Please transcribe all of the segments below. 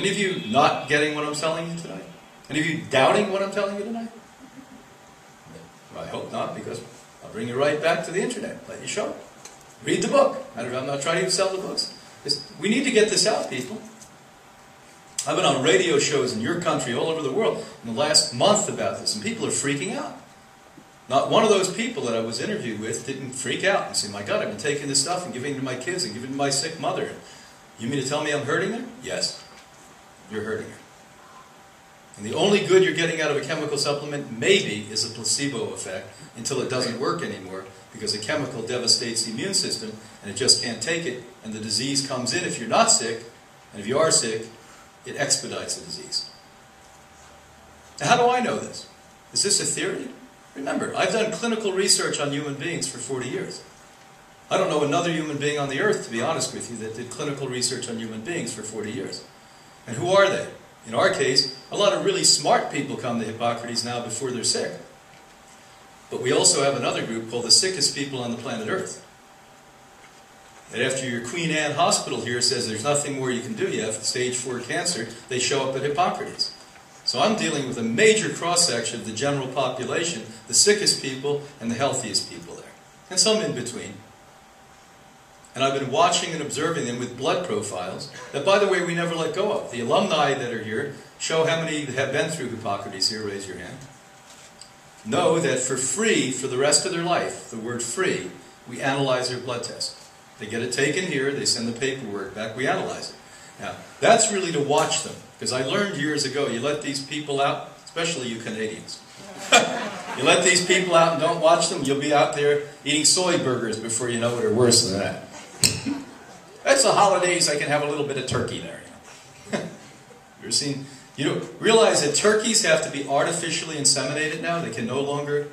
Any of you not getting what I'm telling you tonight? Any of you doubting what I'm telling you tonight? Well, I hope not, because I'll bring you right back to the internet. Let you show it. Read the book. I'm not trying to even sell the books. We need to get this out, people. I've been on radio shows in your country, all over the world, in the last month about this, and people are freaking out. Not one of those people that I was interviewed with didn't freak out and say, my God, I've been taking this stuff and giving it to my kids and giving it to my sick mother. You mean to tell me I'm hurting her? Yes, you're hurting her. And the only good you're getting out of a chemical supplement, maybe, is a placebo effect until it doesn't work anymore, because a chemical devastates the immune system and it just can't take it, and the disease comes in if you're not sick, and if you are sick, it expedites the disease. Now, how do I know this? Is this a theory? Remember, I've done clinical research on human beings for 40 years. I don't know another human being on the earth, to be honest with you, that did clinical research on human beings for 40 years. And who are they? In our case, a lot of really smart people come to Hippocrates now before they're sick. But we also have another group called the sickest people on the planet Earth. That after your Queen Anne Hospital here says there's nothing more you can do, you have stage 4 cancer, they show up at Hippocrates. So I'm dealing with a major cross-section of the general population, the sickest people and the healthiest people there. And some in between. And I've been watching and observing them with blood profiles that, by the way, we never let go of. The alumni that are here, show how many have been through Hippocrates here, raise your hand. Know that for free, for the rest of their life, the word free, we analyze their blood test. They get it taken here, they send the paperwork back, we analyze it. Now, that's really to watch them, because I learned years ago, you let these people out, especially you Canadians. You let these people out and don't watch them, you'll be out there eating soy burgers before you know it, or worse than that. That's the holidays, I can have a little bit of turkey there. You ever seen, you know, realize that turkeys have to be artificially inseminated now? They can no longer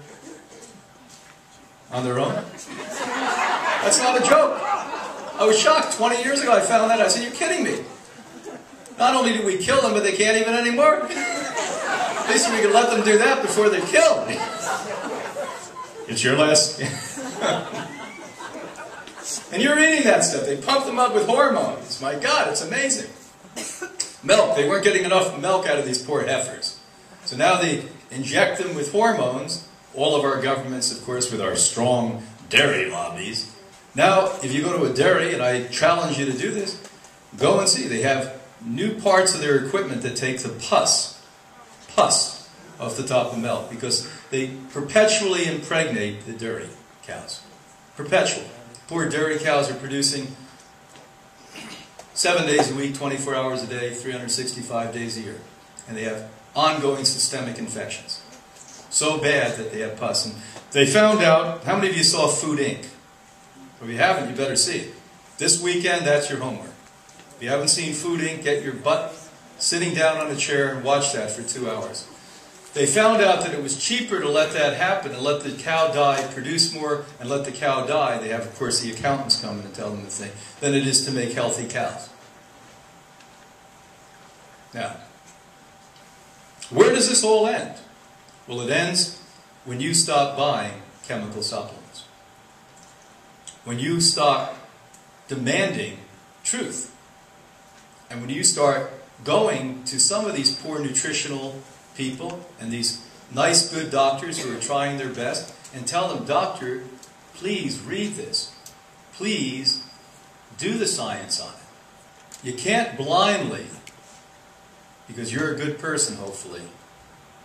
on their own? That's not a joke. I was shocked. 20 years ago I found that. I said, you're kidding me. Not only do we kill them, but they can't even anymore. At least we could let them do that before they're killed. It's your last. And you're eating that stuff. They pump them up with hormones. My God, it's amazing. Milk. They weren't getting enough milk out of these poor heifers. So now they inject them with hormones. All of our governments, of course, with our strong dairy lobbies. Now, if you go to a dairy, and I challenge you to do this, go and see. They have new parts of their equipment that take the pus off the top of milk, because they perpetually impregnate the dairy cows. Perpetually. Poor dairy cows are producing 7 days a week, 24 hours a day, 365 days a year. And they have ongoing systemic infections. So bad that they have pus. And they found out, how many of you saw Food Inc.? If you haven't, you better see it. This weekend, that's your homework. If you haven't seen Food Inc., get your butt sitting down on a chair and watch that for 2 hours. They found out that it was cheaper to let that happen and let the cow die, produce more, and let the cow die. They have, of course, the accountants come in and tell them the thing, than it is to make healthy cows. Now, where does this all end? Well, it ends when you stop buying chemical supplements. When you stop demanding truth. And when you start going to some of these poor nutritional people and these nice, good doctors who are trying their best and tell them, doctor, please read this. Please do the science on it. You can't blindly, because you're a good person, hopefully,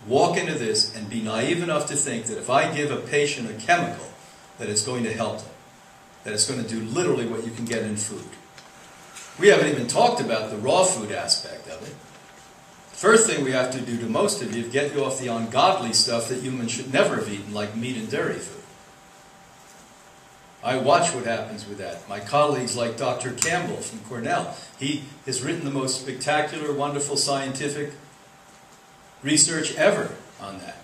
walk into this and be naive enough to think that if I give a patient a chemical, that it's going to help them. That it's going to do literally what you can get in food. We haven't even talked about the raw food aspect of it. First thing we have to do to most of you is get you off the ungodly stuff that humans should never have eaten, like meat and dairy food. I watch what happens with that. My colleagues like Dr. Campbell from Cornell, he has written the most spectacular, wonderful scientific research ever on that.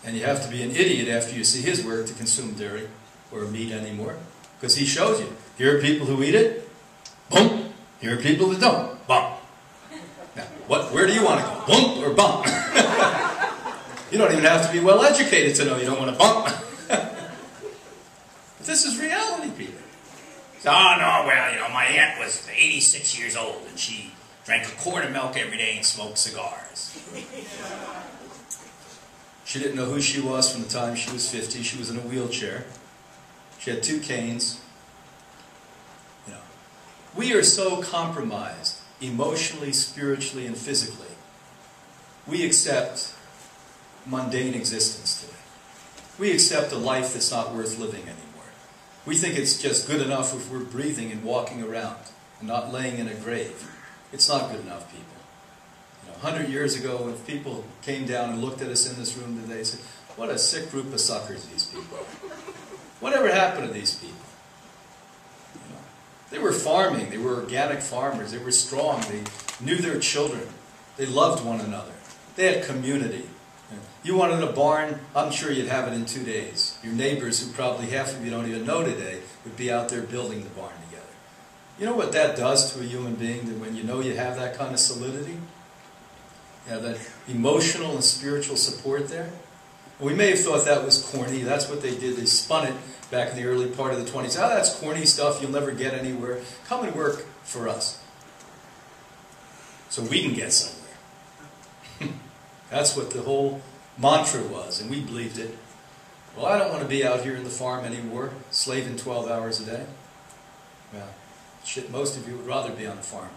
And you have to be an idiot after you see his work to consume dairy or meat anymore. Because he shows you. Here are people who eat it. Boom. Here are people that don't. Bump. Now, where do you want to go? Bump or bump? You don't even have to be well educated to know you don't want to bump. But this is reality, people. Oh, no, well, you know, my aunt was 86 years old, and she Drank a quart of milk every day and smoked cigars. She didn't know who she was from the time she was 50. She was in a wheelchair. She had 2 canes. You know, we are so compromised, emotionally, spiritually, and physically. We accept mundane existence today. We accept a life that's not worth living anymore. We think it's just good enough if we're breathing and walking around and not laying in a grave. It's not good enough, people. 100 years ago, when people came down and looked at us in this room today, they said, what a sick group of suckers these people are. Whatever happened to these people? They were farming. They were organic farmers. They were strong. They knew their children. They loved one another. They had community. You wanted a barn, I'm sure you'd have it in 2 days. Your neighbors, who probably half of you don't even know today, would be out there building the barn together. You know what that does to a human being, that when you know you have that kind of solidity? You have that emotional and spiritual support there? And we may have thought that was corny. That's what they did. They spun it back in the early part of the 20s. Oh, that's corny stuff. You'll never get anywhere. Come and work for us, so we can get somewhere. That's what the whole mantra was, and we believed it. Well, I don't want to be out here in the farm anymore, slaving 12 hours a day. Well, shit, most of you would rather be on the farm,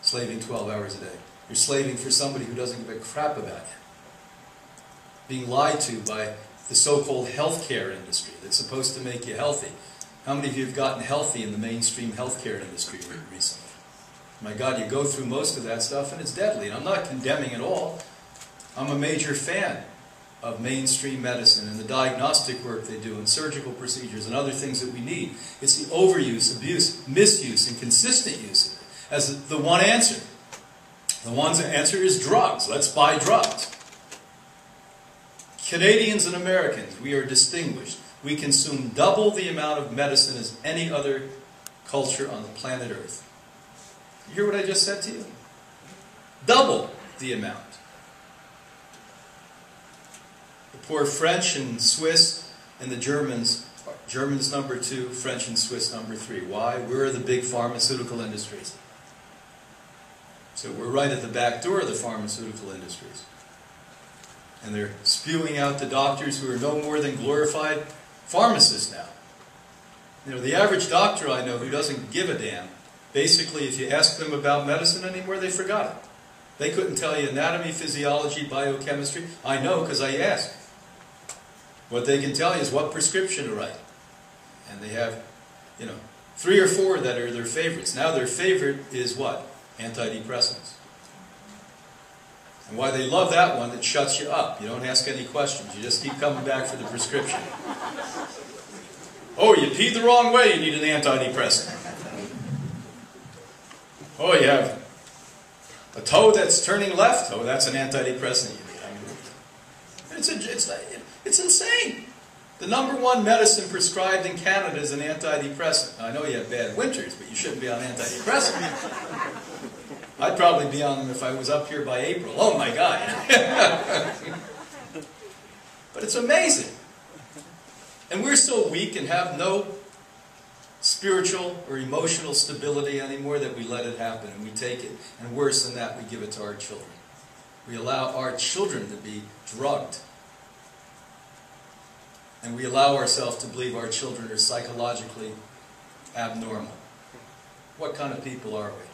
slaving 12 hours a day. You're slaving for somebody who doesn't give a crap about you. Being lied to by the so-called healthcare industry that's supposed to make you healthy. How many of you have gotten healthy in the mainstream healthcare industry recently? My God, you go through most of that stuff and it's deadly. And I'm not condemning it all. I'm a major fan of mainstream medicine and the diagnostic work they do and surgical procedures and other things that we need. It's the overuse, abuse, misuse, and consistent use of it as the one answer. The one answer is drugs. Let's buy drugs. Canadians and Americans, we are distinguished. We consume double the amount of medicine as any other culture on the planet Earth. You hear what I just said to you? Double the amount. The poor French and Swiss and the Germans number 2, French and Swiss number 3. Why? We're the big pharmaceutical industries. So we're right at the back door of the pharmaceutical industries. And they're spewing out the doctors who are no more than glorified pharmacists now. You know, the average doctor I know who doesn't give a damn, basically if you ask them about medicine anymore, they forgot it. They couldn't tell you anatomy, physiology, biochemistry. I know because I asked. What they can tell you is what prescription to write. And they have, 3 or 4 that are their favorites. Now their favorite is what? Antidepressants. And why they love that one, it shuts you up. You don't ask any questions. You just keep coming back for the prescription. Oh, you peed the wrong way, you need an antidepressant. Oh, you have a toe that's turning left. Oh, that's an antidepressant you need. It's insane. The number 1 medicine prescribed in Canada is an antidepressant. Now, I know you have bad winters, but you shouldn't be on antidepressant. I'd probably be on them if I was up here by April. Oh my God. But it's amazing. And we're so weak and have no spiritual or emotional stability anymore that we let it happen and we take it. And worse than that, we give it to our children. We allow our children to be drugged. And we allow ourselves to believe our children are psychologically abnormal. What kind of people are we?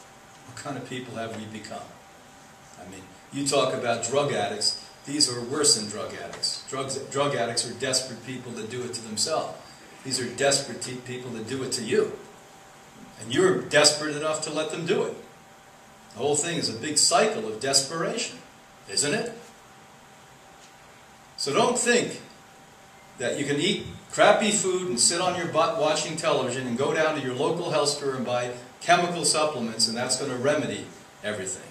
What kind of people have we become? I mean, you talk about drug addicts. These are worse than drug addicts. Drug addicts are desperate people that do it to themselves. These are desperate people that do it to you. And you're desperate enough to let them do it. The whole thing is a big cycle of desperation, isn't it? So don't think that you can eat crappy food and sit on your butt watching television and go down to your local health store and buy chemical supplements and that's going to remedy everything.